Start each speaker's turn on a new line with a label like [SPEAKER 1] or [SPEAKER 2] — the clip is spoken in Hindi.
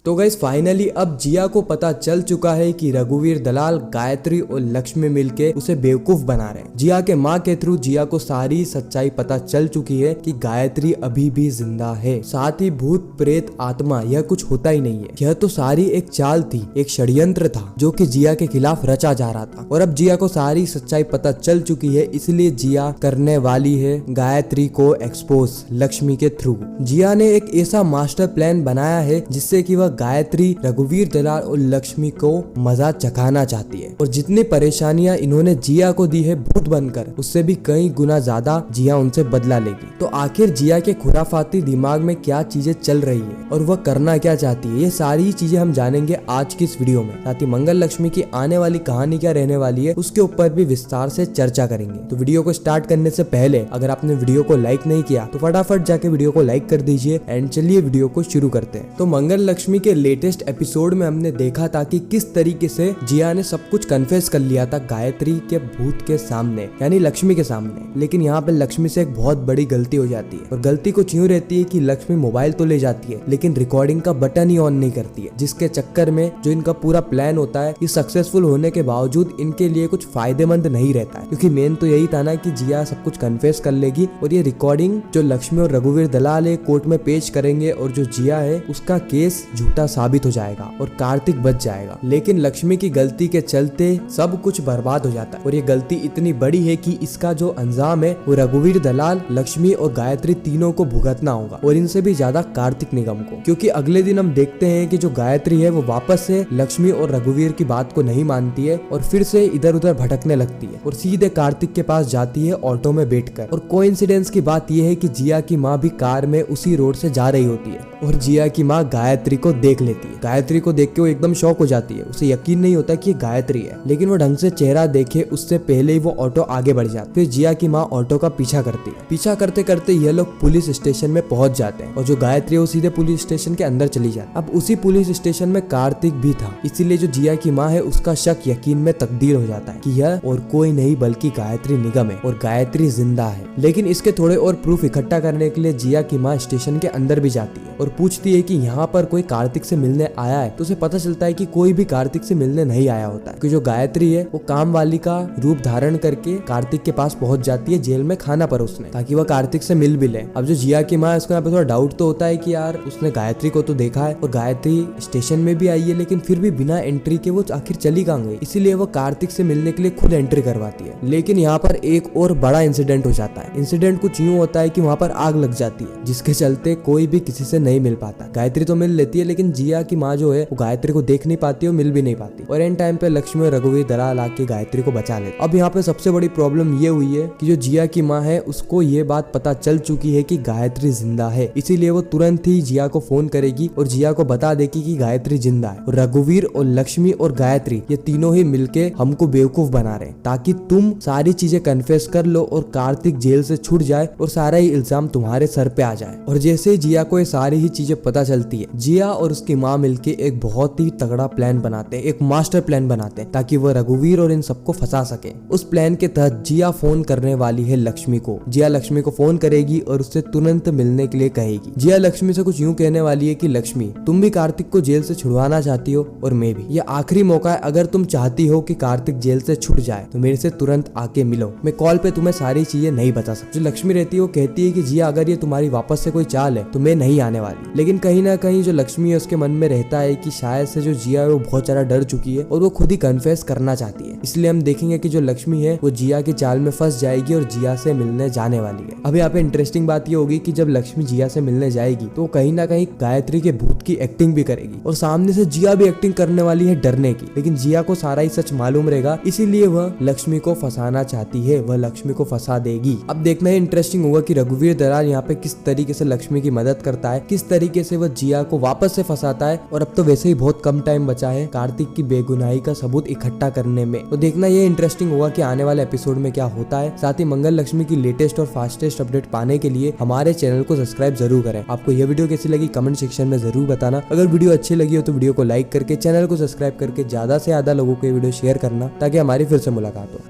[SPEAKER 1] तो गाइस फाइनली अब जिया को पता चल चुका है कि रघुवीर दलाल, गायत्री और लक्ष्मी मिलके उसे बेवकूफ बना रहे हैं। जिया के माँ के थ्रू जिया को सारी सच्चाई पता चल चुकी है कि गायत्री अभी भी जिंदा है। साथ ही भूत प्रेत आत्मा यह कुछ होता ही नहीं है। यह तो सारी एक चाल थी, एक षड्यंत्र था जो कि जिया के खिलाफ रचा जा रहा था। और अब जिया को सारी सच्चाई पता चल चुकी है, इसलिए जिया करने वाली है गायत्री को एक्सपोज लक्ष्मी के थ्रू। जिया ने एक ऐसा मास्टर प्लान बनाया है जिससे कि वह गायत्री, रघुवीर दलाल और लक्ष्मी को मजा चखाना चाहती है। और जितनी परेशानियां इन्होंने जिया को दी है भूत बनकर, उससे भी कई गुना ज्यादा जिया उनसे बदला लेगी। तो आखिर जिया के खुराफाती दिमाग में क्या चीजें चल रही है और वह करना क्या चाहती है, ये सारी चीजें हम जानेंगे आज की इस वीडियो में। साथ ही मंगल लक्ष्मी की आने वाली कहानी क्या रहने वाली है उसके ऊपर भी विस्तार से चर्चा करेंगे। तो वीडियो को स्टार्ट करने से पहले अगर आपने वीडियो को लाइक नहीं किया तो फटाफट जाके वीडियो को लाइक कर दीजिए। एंड चलिए वीडियो को शुरू करते हैं। तो मंगल लक्ष्मी के लेटेस्ट एपिसोड में हमने देखा था कि किस तरीके से जिया ने सब कुछ कन्फेस कर लिया था गायत्री के भूत के सामने, यानी लक्ष्मी के सामने। लेकिन यहाँ पे लक्ष्मी से एक बहुत बड़ी गलती हो जाती है। और गलती कुछ यूँ रहती है कि लक्ष्मी मोबाइल तो ले जाती है लेकिन रिकॉर्डिंग का बटन ही ऑन नहीं करती है, जिसके चक्कर में जो इनका पूरा प्लान होता है ये सक्सेसफुल होने के बावजूद इनके लिए कुछ फायदेमंद नहीं रहता है। क्योंकि मेन तो यही था ना कि जिया सब कुछ कन्फेस कर लेगी और ये रिकॉर्डिंग जो लक्ष्मी और रघुवीर दलाल है कोर्ट में पेश करेंगे और जो जिया है उसका केस झूठा साबित हो जाएगा और कार्तिक बच जाएगा। लेकिन लक्ष्मी की गलती के चलते सब कुछ बर्बाद हो जाता है। और ये गलती इतनी बड़ी है कि इसका जो अंजाम है वो रघुवीर दलाल, लक्ष्मी और गायत्री तीनों को भुगतना होगा, और इनसे भी ज्यादा कार्तिक निगम को। क्योंकि अगले दिन हम देखते हैं कि जो गायत्री है वो वापस से लक्ष्मी और रघुवीर की बात को नहीं मानती है और फिर से इधर उधर भटकने लगती है और सीधे कार्तिक के पास जाती है ऑटो में बैठकर। और कोइंसिडेंस की बात यह है कि जिया की माँ भी कार में उसी रोड से जा रही होती है और जिया की माँ गायत्री को देख लेती है। गायत्री को देख के वो एकदम शॉक हो जाती है, उसे यकीन नहीं होता कि ये गायत्री है। लेकिन वो ढंग से चेहरा देखे उससे पहले ही वो ऑटो आगे बढ़ जाती है। फिर जिया की माँ ऑटो का पीछा करती है। पीछा करते करते ये लोग पुलिस स्टेशन में पहुंच जाते हैं और जो गायत्री है वो सीधे पुलिस स्टेशन के अंदर चली जाती है। अब उसी पुलिस स्टेशन में कार्तिक भी था, इसीलिए जो जिया की माँ है उसका शक यकीन में तब्दील हो जाता है कि यह और कोई नहीं बल्कि गायत्री निगम है और गायत्री जिंदा है। लेकिन इसके थोड़े और प्रूफ इकट्ठा करने के लिए जिया की माँ स्टेशन के अंदर भी जाती है और पूछती है कि यहाँ पर कोई कार्तिक से मिलने आया है। तो उसे पता चलता है कि कोई भी कार्तिक से मिलने नहीं आया होता है, क्योंकि जो गायत्री है वो काम वाली का रूप धारण करके कार्तिक के पास पहुंच जाती है जेल में खाना परोसने, ताकि वह कार्तिक से मिल भी ले। अब जो जिया की माँ है उसको यहाँ पे थोड़ा डाउट तो होता है कि यार उसने गायत्री को तो देखा है और गायत्री स्टेशन में भी आई है, लेकिन फिर भी बिना एंट्री के वो आखिर चली कहाँ गई। इसीलिए वो कार्तिक से मिलने के लिए खुद एंट्री करवाती है। लेकिन यहाँ पर एक और बड़ा इंसिडेंट हो जाता है। इंसिडेंट कुछ यूँ होता है कि वहाँ पर आग लग जाती है, जिसके चलते कोई भी किसी से नहीं मिल पाता। गायत्री तो मिल लेती है लेकिन जिया की माँ जो है वो गायत्री को देख नहीं पाती और मिल भी नहीं पाती। और एंड टाइम पे लक्ष्मी और रघुवीर दलाल आके गायत्री को बचा लेते। अब यहाँ पे सबसे बड़ी प्रॉब्लम ये हुई है कि जो जिया की माँ है उसको ये बात पता चल चुकी है कि गायत्री जिंदा है, इसीलिए वो तुरंत ही जिया को फोन करेगी और जिया को बता देगी कि गायत्री जिंदा है और रघुवीर और लक्ष्मी और गायत्री ये तीनों ही मिलके हमको बेवकूफ बना रहे हैं ताकि तुम सारी चीजें कन्फेस कर लो और कार्तिक जेल से छूट जाए और सारा ही इल्जाम तुम्हारे सर पे आ जाए। और जैसे जिया को ये सारी ही चीजें पता चलती है, जिया और उसकी माँ मिलके एक बहुत ही तगड़ा प्लान बनाते हैं, एक मास्टर प्लान बनाते हैं ताकि वह रघुवीर और इन सबको फंसा सके। उस प्लान के तहत जिया फोन करने वाली है लक्ष्मी को। जिया लक्ष्मी को फोन करेगी और उससे तुरंत मिलने के लिए कहेगी। जिया लक्ष्मी से कुछ यूँ कहने वाली है कि लक्ष्मी तुम भी कार्तिक को जेल से छुड़वाना चाहती हो और मैं भी। यह आखिरी मौका है, अगर तुम चाहती हो कि कार्तिक जेल से छूट जाए तो मेरे से तुरंत आके मिलो। मैं कॉल पे तुम्हें सारी चीजें नहीं बता सकती। जो लक्ष्मी रहती है वो कहती है कि जिया अगर ये तुम्हारी वापस से कोई चाल है तो मैं नहीं आने वाली। लेकिन कहीं ना कहीं जो लक्ष्मी है उसके मन में रहता है कि शायद से जो जिया है वो बहुत ज्यादा डर चुकी है और वो खुद ही कन्फेस करना चाहती है। इसलिए हम देखेंगे कि जो लक्ष्मी है वो जिया की चाल में फंस जाएगी और जिया से मिलने जाने वाली है। अब यहाँ पे इंटरेस्टिंग बात ये होगी कि जब लक्ष्मी जिया से मिलने जाएगी तो कहीं ना कहीं गायत्री के भूत की एक्टिंग भी करेगी और सामने से जिया भी एक्टिंग करने वाली है डरने की। लेकिन जिया को सारा ही सच मालूम रहेगा, इसीलिए वह लक्ष्मी को फंसाना चाहती है, वह लक्ष्मी को फंसा देगी। अब देखना ही इंटरेस्टिंग होगा कि रघुवीर दलाल यहाँ पे किस तरीके से लक्ष्मी की मदद करता है, किस तरीके से वह जिया को वापस से फंसाता है। और अब तो वैसे ही बहुत कम टाइम बचा है कार्तिक की बेगुनाही का सबूत इकट्ठा करने में। तो देखना ये इंटरेस्टिंग होगा कि आने वाले एपिसोड में क्या होता है। साथ ही मंगल लक्ष्मी की लेटेस्ट और फास्टेस्ट अपडेट पाने के लिए हमारे चैनल को सब्सक्राइब जरूर करें। आपको यह वीडियो कैसी लगी कमेंट सेक्शन में जरूर बताना। अगर वीडियो अच्छी लगी हो तो वीडियो को लाइक करके चैनल को सब्सक्राइब करके ज्यादा से ज्यादा लोगों को ये वीडियो शेयर करना ताकि हमारी फिर से मुलाकात हो।